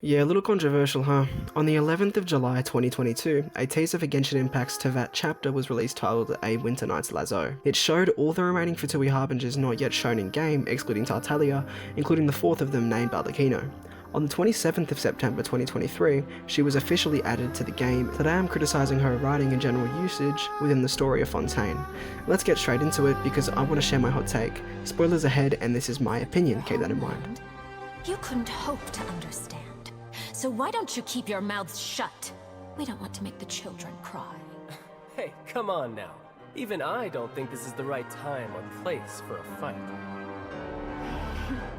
Yeah, a little controversial, huh? On the 11th of July 2022, a teaser for Genshin Impact's Teyvat chapter was released titled A Winter Night's Lazo. It showed all the remaining Fatui Harbingers not yet shown in game, excluding Tartaglia, including the fourth of them named Arlecchino. On the 27th of September 2023, she was officially added to the game. Today I'm criticising her writing and general usage within the story of Fontaine. Let's get straight into it because I want to share my hot take. Spoilers ahead, and this is my opinion, keep that in mind. You couldn't hope to understand. So why don't you keep your mouths shut? We don't want to make the children cry. Hey, come on now. Even I don't think this is the right time or place for a fight.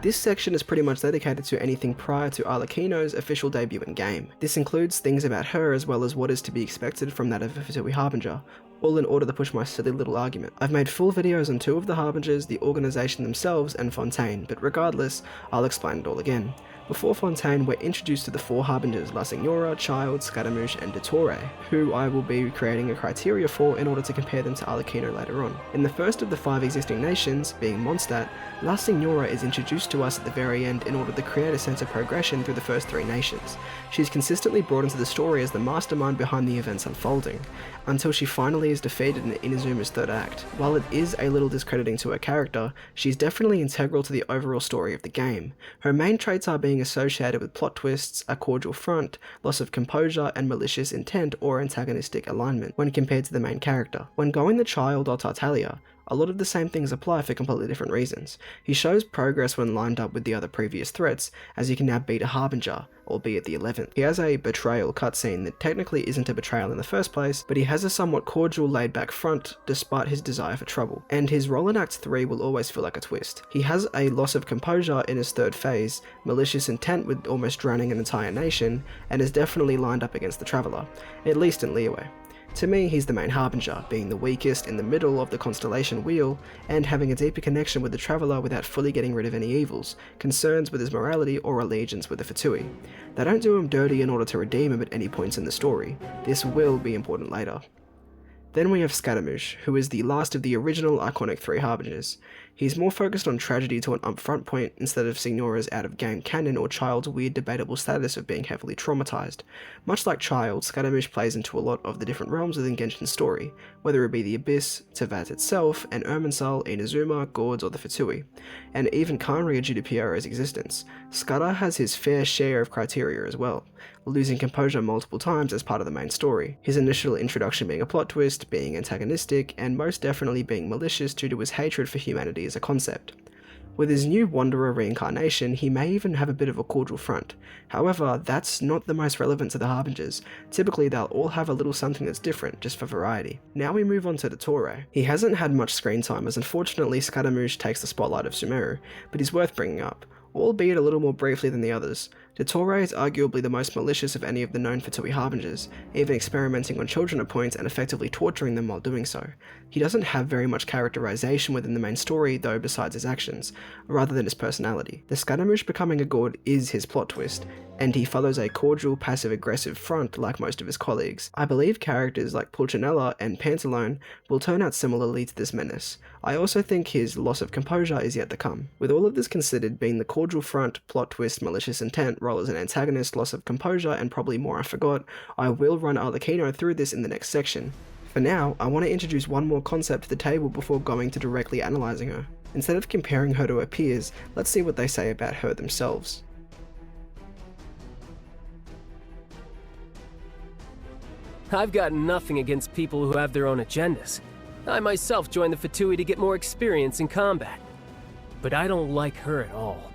This section is pretty much dedicated to anything prior to Arlecchino's official debut in game. This includes things about her as well as what is to be expected from that of a Fatui Harbinger, all in order to push my silly little argument. I've made full videos on two of the Harbingers, the organisation themselves, and Fontaine, but regardless, I'll explain it all again. Before Fontaine, we're introduced to the four Harbingers, La Signora, Child, Scaramouche, and Dottore, who I will be creating a criteria for in order to compare them to Arlecchino later on. In the first of the five existing nations, being Mondstadt, La Signora is introduced to us at the very end in order to create a sense of progression through the first three nations. She's consistently brought into the story as the mastermind behind the events unfolding, until she finally is defeated in Inazuma's third act. While it is a little discrediting to her character, she's definitely integral to the overall story of the game. Her main traits are being associated with plot twists, a cordial front, loss of composure, and malicious intent or antagonistic alignment when compared to the main character. When going the Child or Tartaglia, a lot of the same things apply for completely different reasons. He shows progress when lined up with the other previous threats, as he can now beat a Harbinger, albeit the 11th. He has a betrayal cutscene that technically isn't a betrayal in the first place, but he has a somewhat cordial laid-back front despite his desire for trouble, and his role in Act 3 will always feel like a twist. He has a loss of composure in his third phase, malicious intent with almost drowning an entire nation, and is definitely lined up against the Traveller, at least in Liyue. To me, he's the main Harbinger, being the weakest in the middle of the constellation wheel, and having a deeper connection with the Traveller without fully getting rid of any evils, concerns with his morality or allegiance with the Fatui. They don't do him dirty in order to redeem him at any points in the story. This will be important later. Then we have Scaramouche, who is the last of the original iconic three Harbingers. He's more focused on tragedy to an upfront point instead of Signora's out-of-game canon or Child's weird debatable status of being heavily traumatized. Much like Child, Scaramouche plays into a lot of the different realms within Genshin's story, whether it be the Abyss, Teyvat itself, and Irminsul, Inazuma, Gourds, or the Fatui, and even Khaenr'iah due to Pyro's existence. Scudder has his fair share of criteria as well, losing composure multiple times as part of the main story, his initial introduction being a plot twist, being antagonistic, and most definitely being malicious due to his hatred for humanity as a concept. With his new Wanderer reincarnation, he may even have a bit of a cordial front. However, that's not the most relevant to the Harbingers. Typically they'll all have a little something that's different, just for variety. Now we move on to Dottore. He hasn't had much screen time as unfortunately Scaramouche takes the spotlight of Sumeru, but he's worth bringing up, albeit a little more briefly than the others. Dottore is arguably the most malicious of any of the known Fatui Harbingers, even experimenting on children at points and effectively torturing them while doing so. He doesn't have very much characterization within the main story though besides his actions, rather than his personality. The Scaramouche becoming a Gourd is his plot twist, and he follows a cordial passive-aggressive front like most of his colleagues. I believe characters like Pulcinella and Pantalone will turn out similarly to this menace. I also think his loss of composure is yet to come. With all of this considered, being the cordial front, plot twist, malicious intent, role as an antagonist, loss of composure, and probably more I forgot, I will run Arlecchino through this in the next section. For now, I want to introduce one more concept to the table before going to directly analysing her. Instead of comparing her to her peers, let's see what they say about her themselves. I've got nothing against people who have their own agendas. I myself joined the Fatui to get more experience in combat. But I don't like her at all.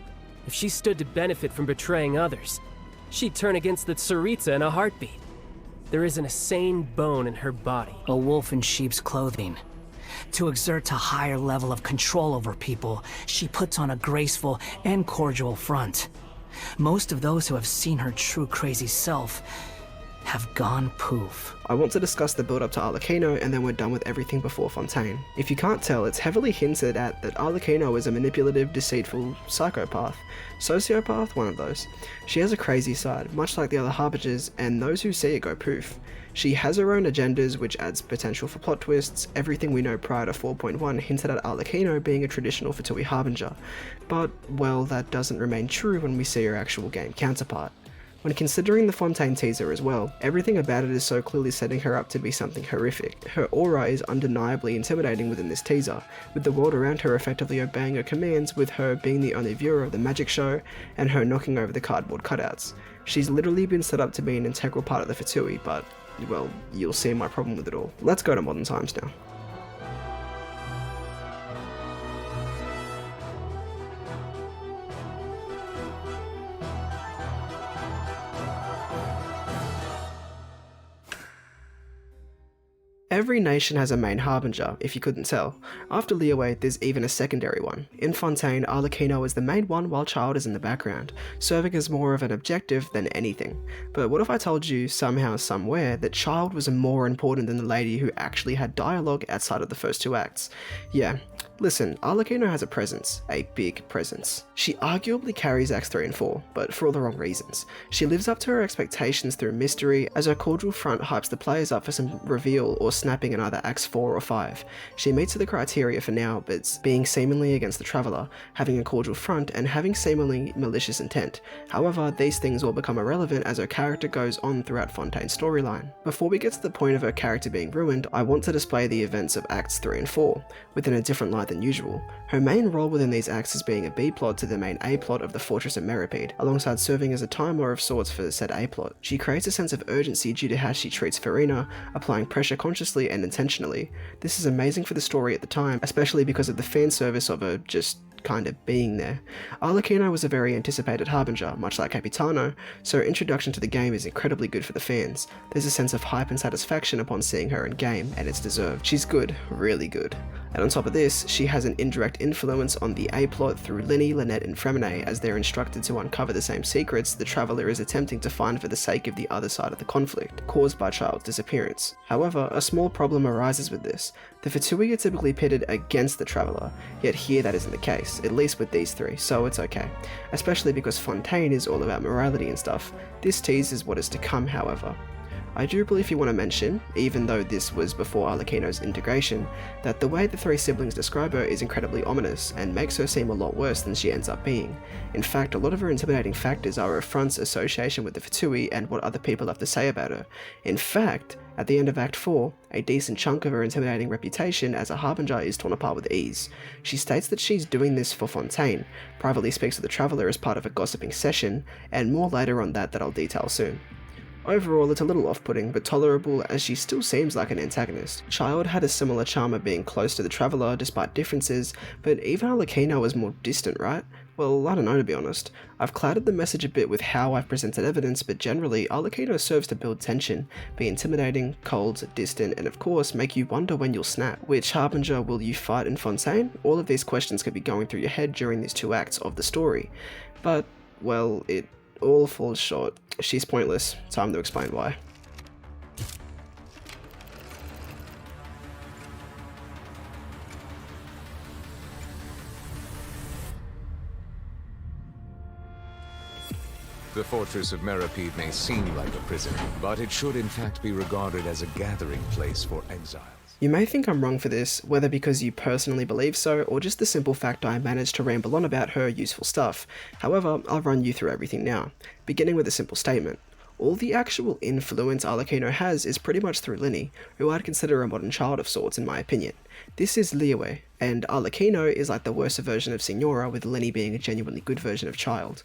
If she stood to benefit from betraying others, she'd turn against the Tsaritsa in a heartbeat. There isn't a sane bone in her body. A wolf in sheep's clothing. To exert a higher level of control over people, she puts on a graceful and cordial front. Most of those who have seen her true crazy self have gone poof. I want to discuss the build up to Arlecchino and then we're done with everything before Fontaine. If you can't tell, it's heavily hinted at that Arlecchino is a manipulative, deceitful psychopath. Sociopath? One of those. She has a crazy side, much like the other Harbingers, and those who see it go poof. She has her own agendas which adds potential for plot twists. Everything we know prior to 4.1 hinted at Arlecchino being a traditional Fatui Harbinger, but well, that doesn't remain true when we see her actual game counterpart. When considering the Fontaine teaser as well, everything about it is so clearly setting her up to be something horrific. Her aura is undeniably intimidating within this teaser, with the world around her effectively obeying her commands, with her being the only viewer of the magic show, and her knocking over the cardboard cutouts. She's literally been set up to be an integral part of the Fatui, but, well, you'll see my problem with it all. Let's go to modern times now. Every nation has a main harbinger, if you couldn't tell. After Liyue, there's even a secondary one. In Fontaine, Arlecchino is the main one while Child is in the background, serving as more of an objective than anything. But what if I told you somehow, somewhere, that Child was more important than the lady who actually had dialogue outside of the first two acts? Yeah, listen, Arlecchino has a presence, a big presence. She arguably carries acts 3 and 4, but for all the wrong reasons. She lives up to her expectations through mystery, as her cordial front hypes the players up for some reveal or snapping in either acts 4 or 5. She meets the criteria for now, but being seemingly against the Traveller, having a cordial front, and having seemingly malicious intent. However, these things all become irrelevant as her character goes on throughout Fontaine's storyline. Before we get to the point of her character being ruined, I want to display the events of acts 3 and 4, within a different light than usual. Her main role within these acts is being a B-plot to the main A-plot of the Fortress of Meripede, alongside serving as a Time Lord of sorts for said A-plot. She creates a sense of urgency due to how she treats Furina, applying pressure consciously and intentionally. This is amazing for the story at the time, especially because of the fan service of her just kind of being there. Arlecchino was a very anticipated harbinger, much like Capitano, so her introduction to the game is incredibly good for the fans. There's a sense of hype and satisfaction upon seeing her in game, and it's deserved. She's good, really good. And on top of this, she has an indirect influence on the A-plot through Linny, Lynette, and Fremine, as they're instructed to uncover the same secrets the Traveller is attempting to find for the sake of the other side of the conflict, caused by Child's disappearance. However, a small problem arises with this. The Fatui are typically pitted against the Traveller, yet here that isn't the case, at least with these three, so it's okay. Especially because Fontaine is all about morality and stuff. This teases what is to come, however. I do briefly want to mention, even though this was before Arlecchino's integration, that the way the three siblings describe her is incredibly ominous and makes her seem a lot worse than she ends up being. In fact, a lot of her intimidating factors are her front's association with the Fatui and what other people have to say about her. In fact, at the end of Act 4, a decent chunk of her intimidating reputation as a harbinger is torn apart with ease. She states that she's doing this for Fontaine, privately speaks to the Traveller as part of a gossiping session, and more later on that I'll detail soon. Overall, it's a little off-putting, but tolerable as she still seems like an antagonist. Child had a similar charm of being close to the Traveller despite differences, but even Arlecchino was more distant, right? Well, I don't know, to be honest. I've clouded the message a bit with how I've presented evidence, but generally, Arlecchino serves to build tension, be intimidating, cold, distant, and of course, make you wonder when you'll snap. Which harbinger will you fight in Fontaine? All of these questions could be going through your head during these two acts of the story. But, well, it all falls short. She's pointless. Time to explain why. The Fortress of Meripede may seem like a prison, but it should in fact be regarded as a gathering place for exiles. You may think I'm wrong for this, whether because you personally believe so, or just the simple fact I managed to ramble on about her useful stuff. However, I'll run you through everything now, beginning with a simple statement. All the actual influence Arlecchino has is pretty much through Linny, who I'd consider a modern child of sorts in my opinion. This is Liyue, and Arlecchino is like the worse version of Signora, with Linny being a genuinely good version of Child.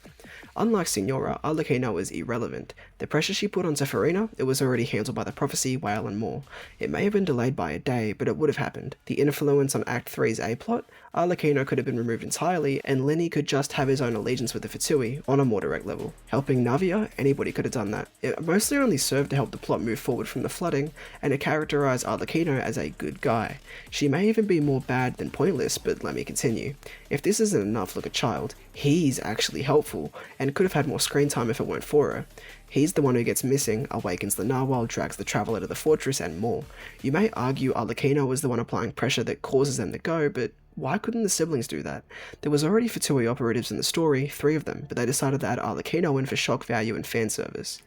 Unlike Signora, Arlecchino is irrelevant. The pressure she put onto Furina, it was already handled by the Prophecy, Whale and more. It may have been delayed by a day, but it would have happened. The influence on Act 3's A-plot, Arlecchino could have been removed entirely, and Linny could just have his own allegiance with the Fatui, on a more direct level. Helping Navia, anybody could have done that. It mostly only served to help the plot move forward from the flooding, and it characterized Arlecchino as a good guy. She may even be more bad than pointless, but let me continue. If this isn't enough, look at Child. He's actually helpful, and could have had more screen time if it weren't for her. He's the one who gets missing, awakens the Narwhal, drags the Traveller to the fortress, and more. You may argue Arlecchino was the one applying pressure that causes them to go, but why couldn't the siblings do that? There was already Fatui operatives in the story, 3 of them, but they decided to add Arlecchino in for shock value and fan service.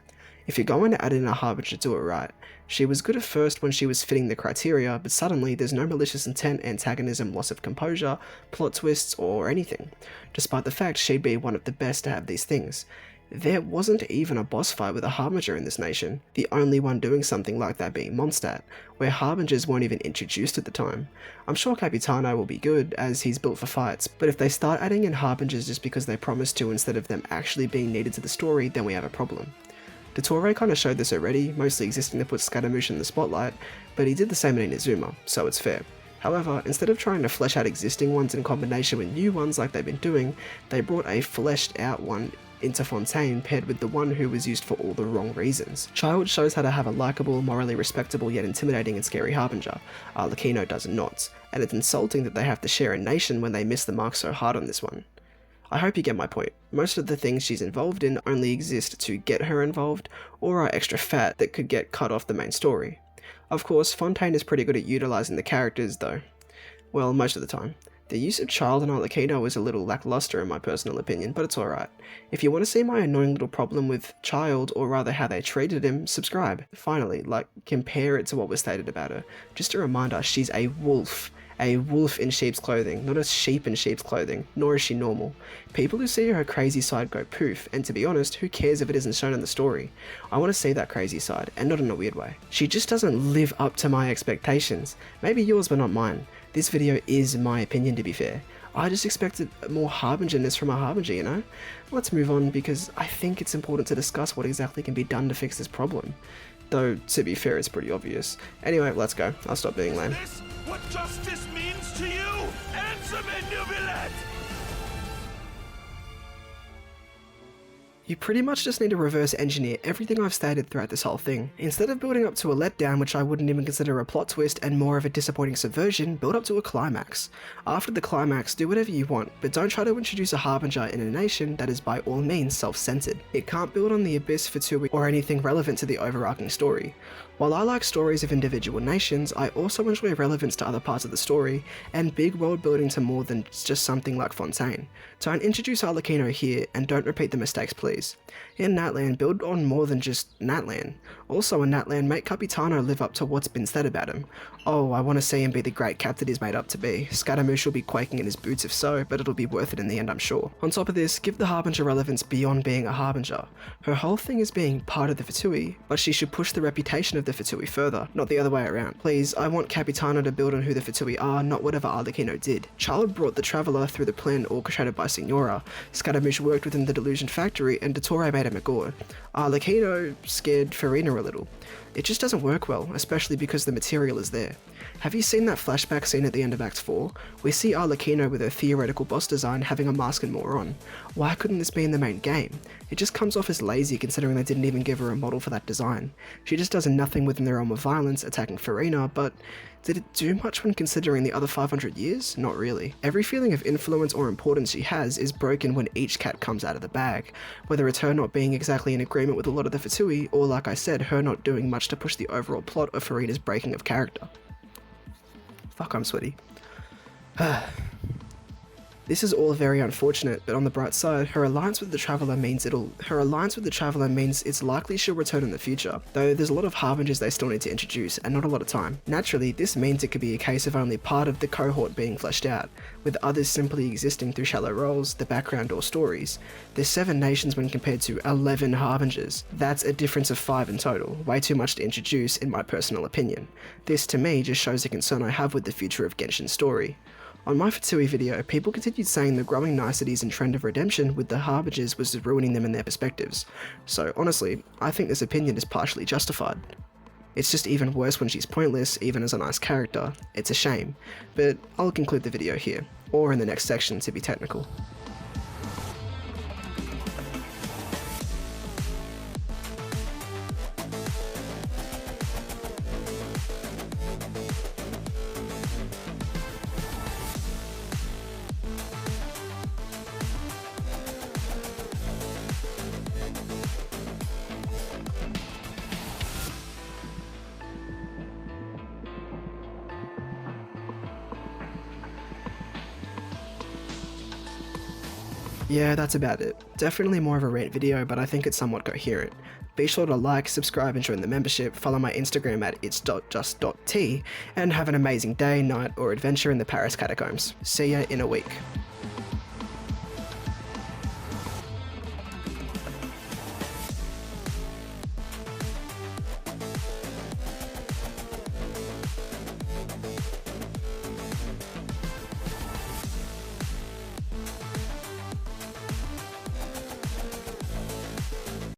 If you're going to add in a harbinger, do it right. She was good at first when she was fitting the criteria, but suddenly there's no malicious intent, antagonism, loss of composure, plot twists, or anything, despite the fact she'd be one of the best to have these things. There wasn't even a boss fight with a Harbinger in this nation, the only one doing something like that being Mondstadt, where Harbingers weren't even introduced at the time. I'm sure Capitano will be good, as he's built for fights, but if they start adding in Harbingers just because they promised to instead of them actually being needed to the story, then we have a problem. Dottore kinda showed this already, mostly existing to put Scaramouche in the spotlight, but he did the same in Inazuma, so it's fair. However, instead of trying to flesh out existing ones in combination with new ones like they've been doing, they brought a fleshed out one into Fontaine paired with the one who was used for all the wrong reasons. Child shows how to have a likeable, morally respectable yet intimidating and scary Harbinger. Arlecchino does not, and it's insulting that they have to share a nation when they miss the mark so hard on this one. I hope you get my point. Most of the things she's involved in only exist to get her involved, or are extra fat that could get cut off the main story. Of course, Fontaine is pretty good at utilising the characters though. Well, most of the time. The use of Child and Arlecchino is a little lackluster in my personal opinion, but it's alright. If you want to see my annoying little problem with Child, or rather how they treated him, subscribe. Finally, compare it to what was stated about her. Just a reminder, she's a wolf. A wolf in sheep's clothing, not a sheep in sheep's clothing, nor is she normal. People who see her crazy side go poof, and to be honest, who cares if it isn't shown in the story? I want to see that crazy side, and not in a weird way. She just doesn't live up to my expectations. Maybe yours, but not mine. This video is my opinion, to be fair. I just expected more Harbingerness from a Harbinger, you know? Let's move on, because I think it's important to discuss what exactly can be done to fix this problem. Though, to be fair, it's pretty obvious. Anyway, let's go. I'll stop being lame. Is this what justice means to you? Answer me, Nubilet! You pretty much just need to reverse engineer everything I've stated throughout this whole thing. Instead of building up to a letdown, which I wouldn't even consider a plot twist and more of a disappointing subversion, build up to a climax. After the climax, do whatever you want, but don't try to introduce a Harbinger in a nation that is by all means self-centered. It can't build on the Abyss, Fatui, or anything relevant to the overarching story. While I like stories of individual nations, I also enjoy relevance to other parts of the story, and big world building to more than just something like Fontaine. Don't introduce Arlecchino here, and don't repeat the mistakes please. In Natlan, build on more than just Natlan. Also in Natlan, make Capitano live up to what's been said about him. Oh, I want to see him be the great captain he's made up to be. Scaramouche will be quaking in his boots if so, but it'll be worth it in the end I'm sure. On top of this, give the Harbinger relevance beyond being a Harbinger. Her whole thing is being part of the Fatui, but she should push the reputation of the Fatui further, not the other way around. Please, I want Capitano to build on who the Fatui are, not whatever Arlecchino did. Child brought the Traveller through the plan orchestrated by Signora, Scaramouche worked within the Delusion Factory, and Dottore made him a god. Arlecchino scared Furina a little. It just doesn't work well, especially because the material is there. Have you seen that flashback scene at the end of Act 4? We see Arlecchino with her theoretical boss design having a mask and more on. Why couldn't this be in the main game? It just comes off as lazy considering they didn't even give her a model for that design. She just does nothing within the realm of violence, attacking Furina, but did it do much when considering the other 500 years? Not really. Every feeling of influence or importance she has is broken when each cat comes out of the bag, whether it's her not being exactly in agreement with a lot of the Fatui, or like I said, her not doing much to push the overall plot of Furina's breaking of character. Fuck, I'm sweaty. This is all very unfortunate, but on the bright side, her alliance with the Traveller means it's likely she'll return in the future, though there's a lot of Harbingers they still need to introduce, and not a lot of time. Naturally, this means it could be a case of only part of the cohort being fleshed out, with others simply existing through shallow roles, the background or stories. There's 7 nations when compared to 11 Harbingers. That's a difference of 5 in total, way too much to introduce in my personal opinion. This to me just shows the concern I have with the future of Genshin's story. On my Fatui video, people continued saying the growing niceties and trend of redemption with the Harbingers was ruining them in their perspectives. So honestly, I think this opinion is partially justified. It's just even worse when she's pointless, even as a nice character. It's a shame. But I'll conclude the video here, or in the next section to be technical. Yeah, that's about it. Definitely more of a rant video, but I think it's somewhat coherent. Be sure to like, subscribe and join the membership, follow my Instagram at its.just.t, and have an amazing day, night or adventure in the Paris catacombs. See ya in a week.